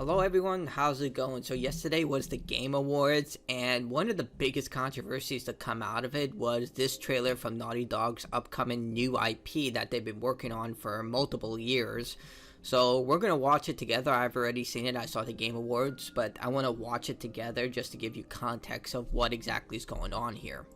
Hello everyone, how's it going? So yesterday was the Game Awards, and one of the biggest controversies to come out of it was this trailer from Naughty Dog's upcoming new IP that they've been working on for multiple years. So we're going to watch it together. I've already seen it, I saw the Game Awards, but I want to watch it together just to give you context of what exactly is going on here.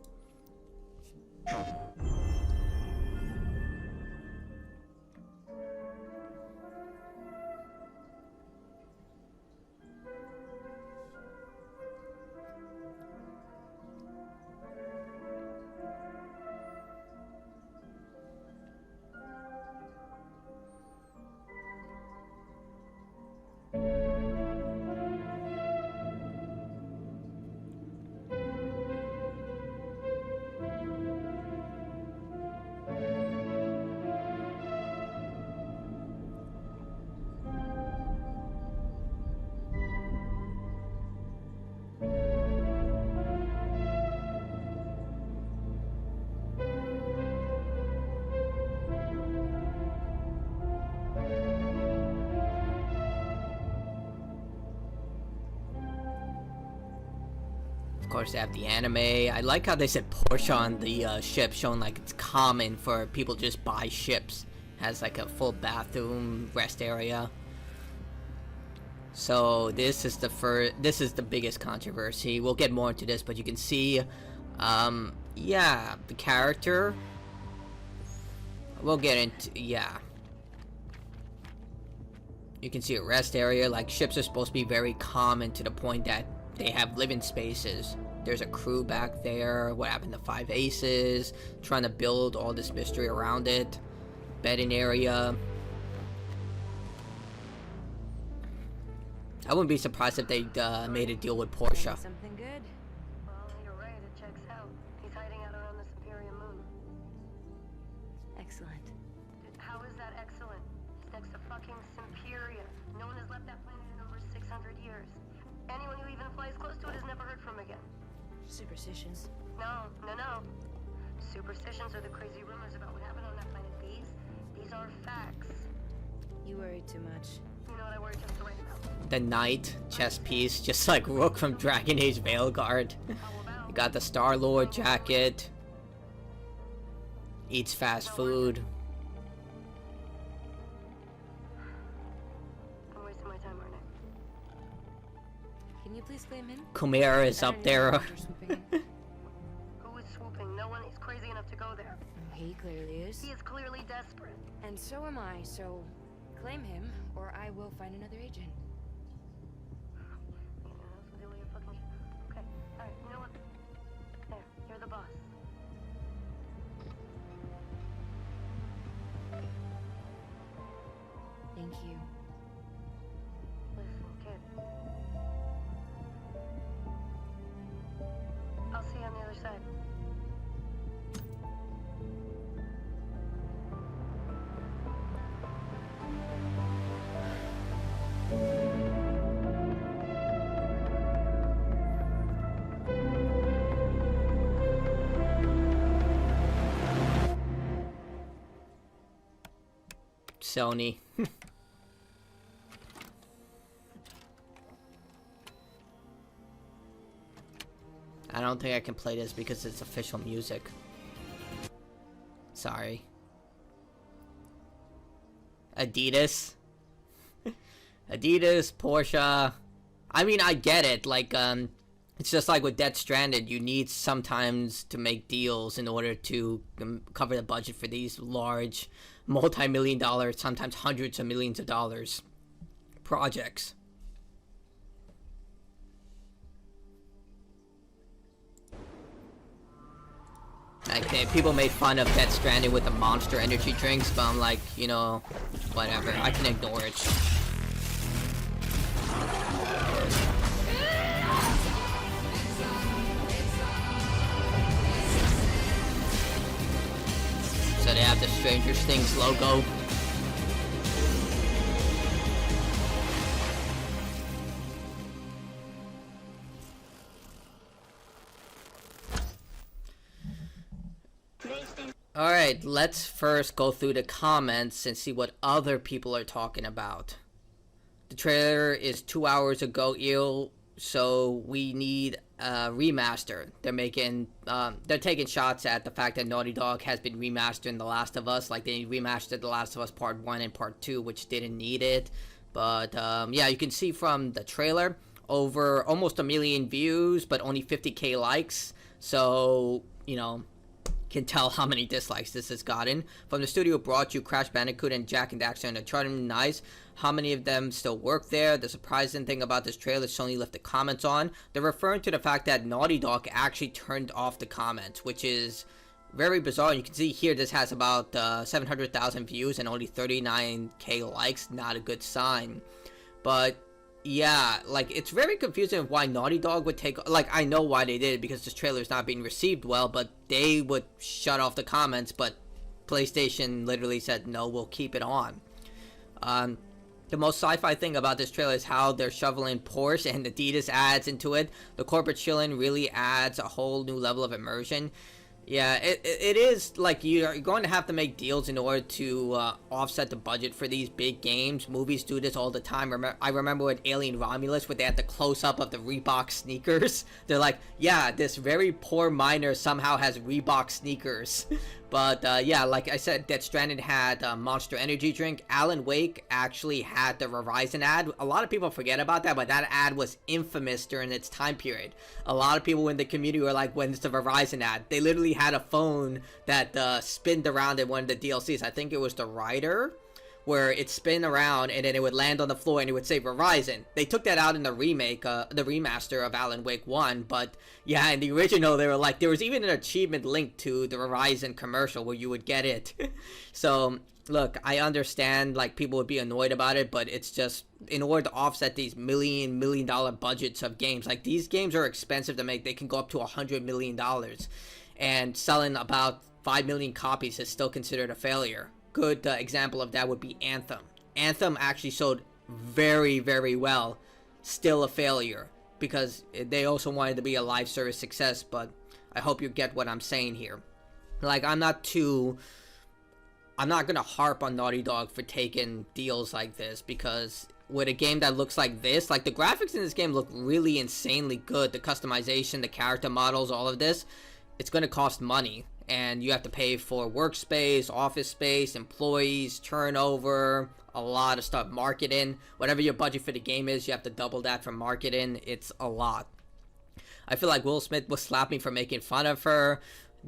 Of course, they have the anime. I like how they said Porsche on the ship, showing like it's common for people to just buy ships. Has like a full bathroom, rest area. So this is the biggest controversy. We'll get more into this, but you can see, yeah, the character. We'll get into, yeah. You can see a rest area. Like, ships are supposed to be very common to the point that they have living spaces. There's a crew back there. What happened to Five Aces? Trying to build all this mystery around it. Bedding area. I wouldn't be surprised if they made a deal with Porsche. Something good? Well, you're right, it checks out. He's hiding out around this Imperium moon. Excellent. How is that excellent? He's next to fucking Imperia. No one has left that planet in over 600 years. Anyone who even flies close to it is never heard from again. Superstitions. No. Superstitions are the crazy rumors about what happened on that planet. These are facts. You worry too much. You know what I worry just right about? The knight chess piece, just like Rook from Dragon Age Veilguard. You got the Star-Lord jacket. Eats fast food. I'm wasting my time, aren't I? Can you please claim him? Chimera is up there. Who is swooping? No one is crazy enough to go there. He clearly is. He is clearly desperate. And so am I, so claim him, or I will find another agent. Okay, alright, you know what? There, you're the boss. Thank you. Listen, kid. I'll see you on the other side. Sony. I don't think I can play this because it's official music. Sorry. Adidas. Adidas, Porsche. I mean, I get it. Like, it's just like with Death Stranded. You need sometimes to make deals in order to cover the budget for these large, multi-million dollar, sometimes hundreds of millions of dollars projects. Like, people made fun of Death Stranding with the Monster energy drinks, but I'm like, you know, whatever. I can ignore it. So they have the Stranger Things logo. Alright, let's first go through the comments and see what other people are talking about. The trailer is 2 hours ago, so we need a remaster. They're taking shots at the fact that Naughty Dog has been remastering The Last of Us, like they remastered The Last of Us Part 1 and Part 2, which didn't need it. But yeah, you can see from the trailer, over almost 1 million views, but only 50k likes. So, can tell how many dislikes this has gotten. From the studio brought you Crash Bandicoot and Jak and Daxter and Uncharted. Nice. How many of them still work there? The surprising thing about this trailer, Sony left the comments on. They're referring to the fact that Naughty Dog actually turned off the comments, which is very bizarre. You can see here this has about 700,000 views and only 39k likes. Not a good sign. But yeah, like, it's very confusing why Naughty Dog would take, like, I know why they did it, because this trailer is not being received well, but they would shut off the comments, but PlayStation literally said, no, we'll keep it on. The most sci-fi thing about this trailer is how they're shoveling Porsche and Adidas ads into it. The corporate chillin' really adds a whole new level of immersion. Yeah, it is, like, you're going to have to make deals in order to offset the budget for these big games. Movies do this all the time. I remember with Alien Romulus, where they had the close-up of the Reebok sneakers. They're like, yeah, this very poor miner somehow has Reebok sneakers. But, yeah, like I said, Death Stranding had Monster Energy drink. Alan Wake actually had the Verizon ad. A lot of people forget about that, but that ad was infamous during its time period. A lot of people in the community were like, when's the Verizon ad? They literally had a phone that spinned around in one of the DLCs. I think it was the Rider, where it spin around and then it would land on the floor and it would say Verizon. They took that out in the remake, the remaster of Alan Wake 1, but yeah, in the original they were like, there was even an achievement linked to the Verizon commercial where you would get it. So, look, I understand, like, people would be annoyed about it, but it's just, in order to offset these $1 million budgets of games, like, these games are expensive to make. They can go up to $100 million, and selling about 5 million copies is still considered a failure. Good example of that would be Anthem. Anthem actually sold very, very well. Still a failure, because they also wanted to be a live service success, but I hope you get what I'm saying here. Like, I'm not gonna harp on Naughty Dog for taking deals like this, because with a game that looks like this, like, the graphics in this game look really insanely good. The customization, the character models, all of this, it's gonna cost money. And you have to pay for workspace, office space, employees, turnover, a lot of stuff, marketing. Whatever your budget for the game is, you have to double that for marketing. It's a lot. I feel like Will Smith will slap me for making fun of her.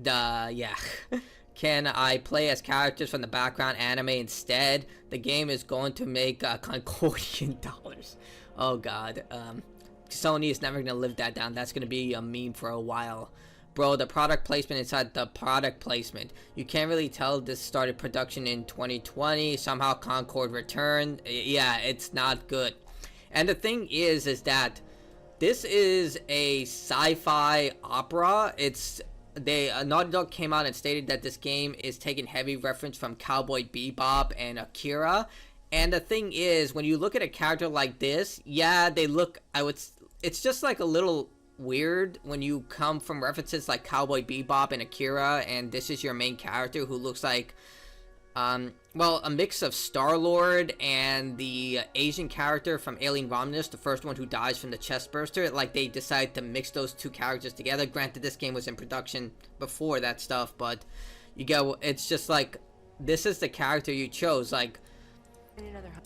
Yeah. Can I play as characters from the background anime instead? The game is going to make Concordian dollars. Oh god. Sony is never going to live that down. That's going to be a meme for a while. Bro, the product placement inside the product placement. You can't really tell this started production in 2020. Somehow Concord returned. Yeah, it's not good. And the thing is that this is a sci-fi opera. Naughty Dog came out and stated that this game is taking heavy reference from Cowboy Bebop and Akira. And the thing is, when you look at a character like this, yeah, they look, it's just like a little weird when you come from references like Cowboy Bebop and Akira, and this is your main character who looks like, well, a mix of Star-Lord and the Asian character from Alien Romulus, the first one who dies from the chest burster. Like, they decided to mix those two characters together. Granted, this game was in production before that stuff, but you get, it's just like, this is the character you chose. Like,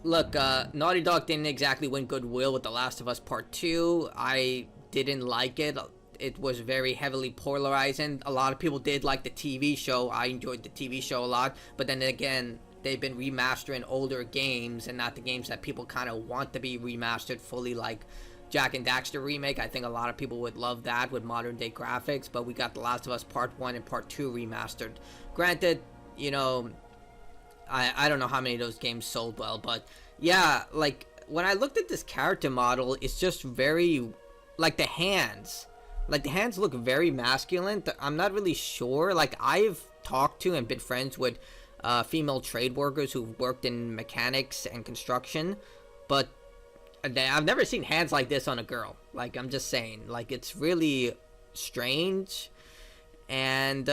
look, Naughty Dog didn't exactly win goodwill with The Last of Us Part 2. I didn't like it. It was very heavily polarizing. A lot of people did like the TV show. I enjoyed the TV show a lot, but then again, they've been remastering older games and not the games that people kind of want to be remastered fully, like Jak and Daxter remake. I think a lot of people would love that with modern day graphics, but we got The Last of Us Part 1 and Part 2 remastered. Granted, you know, I don't know how many of those games sold well, but yeah, like, when I looked at this character model, it's just very, like, the hands look very masculine. I'm not really sure. Like, I've talked to and been friends with female trade workers who've worked in mechanics and construction, but I've never seen hands like this on a girl. Like, I'm just saying, like, it's really strange. And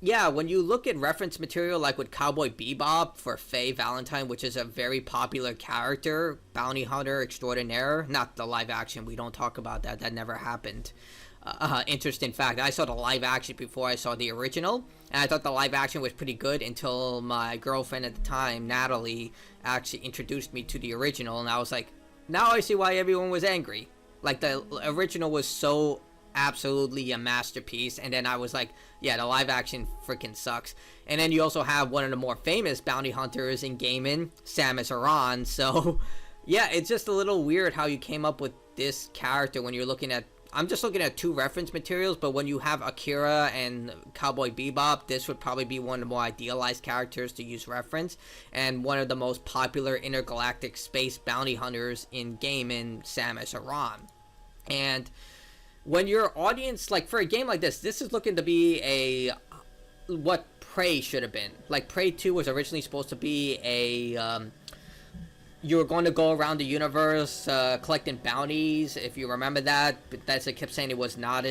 Yeah, when you look at reference material like with Cowboy Bebop for Faye Valentine, which is a very popular character, bounty hunter extraordinaire, not the live action, we don't talk about that, that never happened. Interesting fact, I saw the live action before I saw the original, and I thought the live action was pretty good until my girlfriend at the time, Natalie, actually introduced me to the original, and I was like, now I see why everyone was angry. Like, the original was so absolutely a masterpiece, and then I was like, yeah, the live action freaking sucks. And then you also have one of the more famous bounty hunters in gaming, Samus Aran. So yeah, it's just a little weird how you came up with this character when you're looking at, I'm just looking at 2 reference materials, but when you have Akira and Cowboy Bebop, this would probably be one of the more idealized characters to use reference, and one of the most popular intergalactic space bounty hunters in gaming, Samus Aran. And when your audience, like for a game like this is looking to be a, what Prey should have been. Like Prey 2 was originally supposed to be a, you were going to go around the universe collecting bounties, if you remember that. But that's, it kept saying it was not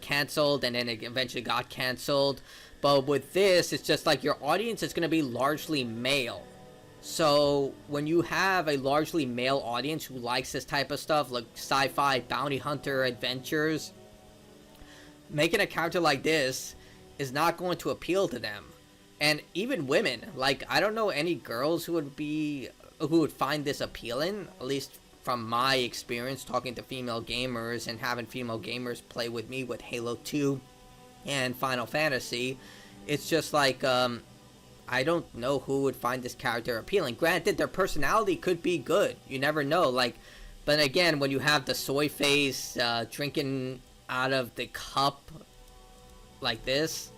canceled, and then it eventually got canceled. But with this, it's just like your audience is going to be largely male. So when you have a largely male audience who likes this type of stuff, like sci-fi bounty hunter adventures, making a character like this is not going to appeal to them. And even women, like, I don't know any girls who would find this appealing, at least from my experience talking to female gamers and having female gamers play with me with Halo 2 and Final Fantasy. It's just like, I don't know who would find this character appealing. Granted, their personality could be good. You never know. Like, but again, when you have the soy face drinking out of the cup like this,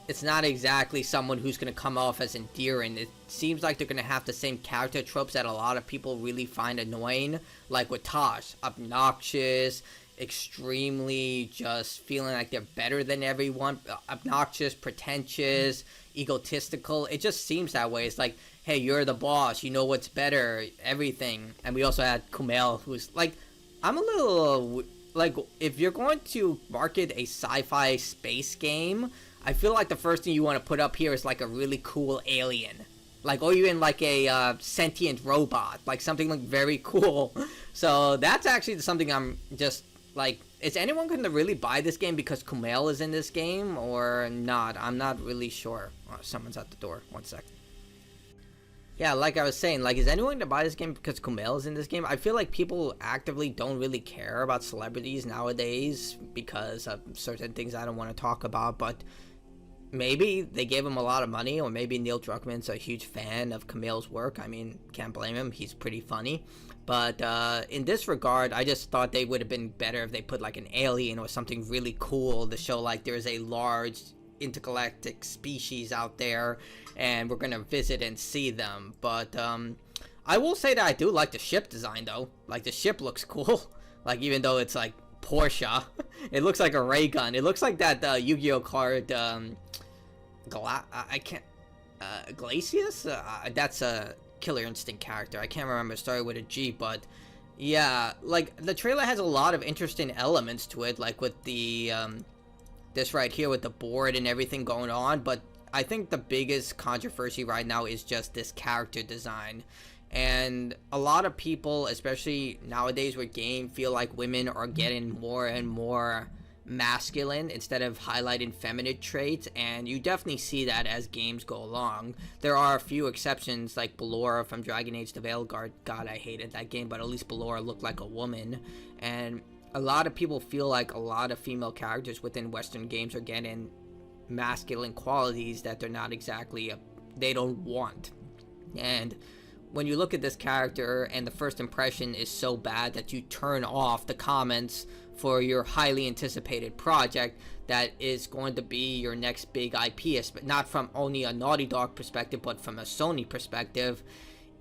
it's not exactly someone who's going to come off as endearing. It seems like they're going to have the same character tropes that a lot of people really find annoying. Like with Tosh, obnoxious, extremely just feeling like they're better than everyone, obnoxious, pretentious, egotistical. It just seems that way. It's like, hey, you're the boss, you know what's better, everything. And we also had Kumail, who's like, I'm a little like, if you're going to market a sci-fi space game, I feel like the first thing you want to put up here is like a really cool alien, like, or even like a sentient robot, like something like very cool. So that's actually something I'm just like, is anyone going to really buy this game because Kumail is in this game or not? I'm not really sure. Oh, someone's at the door. One sec. Yeah, like I was saying, like, is anyone going to buy this game because Kumail is in this game? I feel like people actively don't really care about celebrities nowadays because of certain things I don't want to talk about, but maybe they gave him a lot of money, or maybe Neil Druckmann's a huge fan of Kumail's work. I mean, can't blame him. He's pretty funny. But in this regard, I just thought they would have been better if they put like an alien or something really cool to show like there's a large intergalactic species out there and we're gonna visit and see them. But I will say that I do like the ship design though. Like, the ship looks cool. Like, even though it's like Porsche, it looks like a ray gun. It looks like that Yu-Gi-Oh card Glacius? That's a Killer Instinct character. I can't remember. It started with a G, but yeah, like, the trailer has a lot of interesting elements to it, like with the this right here with the board and everything going on. But I think the biggest controversy right now is just this character design. And a lot of people, especially nowadays with game, feel like women are getting more and more masculine instead of highlighting feminine traits, and you definitely see that as games go along. There are a few exceptions, like Ballora from Dragon Age the Veilguard. God, I hated that game, but at least Ballora looked like a woman. And a lot of people feel like a lot of female characters within Western games are getting masculine qualities that they're not exactly they don't want. And when you look at this character and the first impression is so bad that you turn off the comments for your highly anticipated project that is going to be your next big IP, not from only a Naughty Dog perspective, but from a Sony perspective,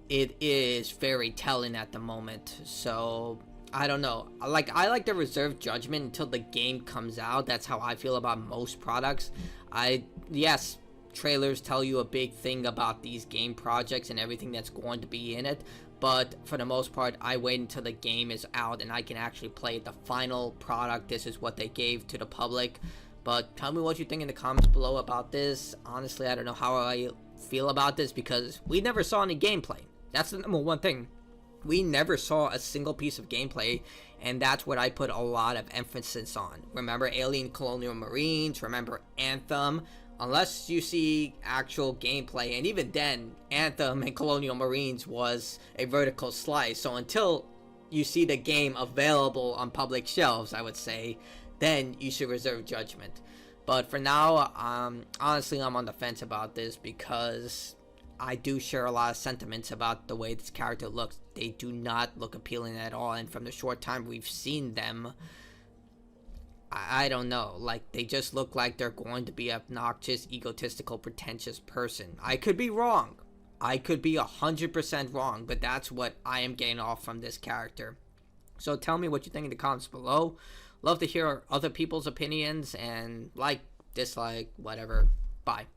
it is very telling at the moment. So I don't know. I like to reserve judgment until the game comes out. That's how I feel about most products. Yes, trailers tell you a big thing about these game projects and everything that's going to be in it, but for the most part, I wait until the game is out and I can actually play the final product. This is what they gave to the public. But tell me what you think in the comments below about this. Honestly, I don't know how I feel about this because we never saw any gameplay. That's the number one thing. We never saw a single piece of gameplay, and that's what I put a lot of emphasis on. Remember Alien Colonial Marines, remember Anthem. Unless you see actual gameplay, and even then, Anthem and Colonial Marines was a vertical slice. So until you see the game available on public shelves, I would say, then you should reserve judgment. But for now, honestly, I'm on the fence about this because I do share a lot of sentiments about the way this character looks. They do not look appealing at all, and from the short time we've seen them, I don't know, like, they just look like they're going to be an obnoxious, egotistical, pretentious person. I could be wrong. I could be 100% wrong, but that's what I am getting off from this character. So tell me what you think in the comments below. Love to hear other people's opinions, and like, dislike, whatever. Bye.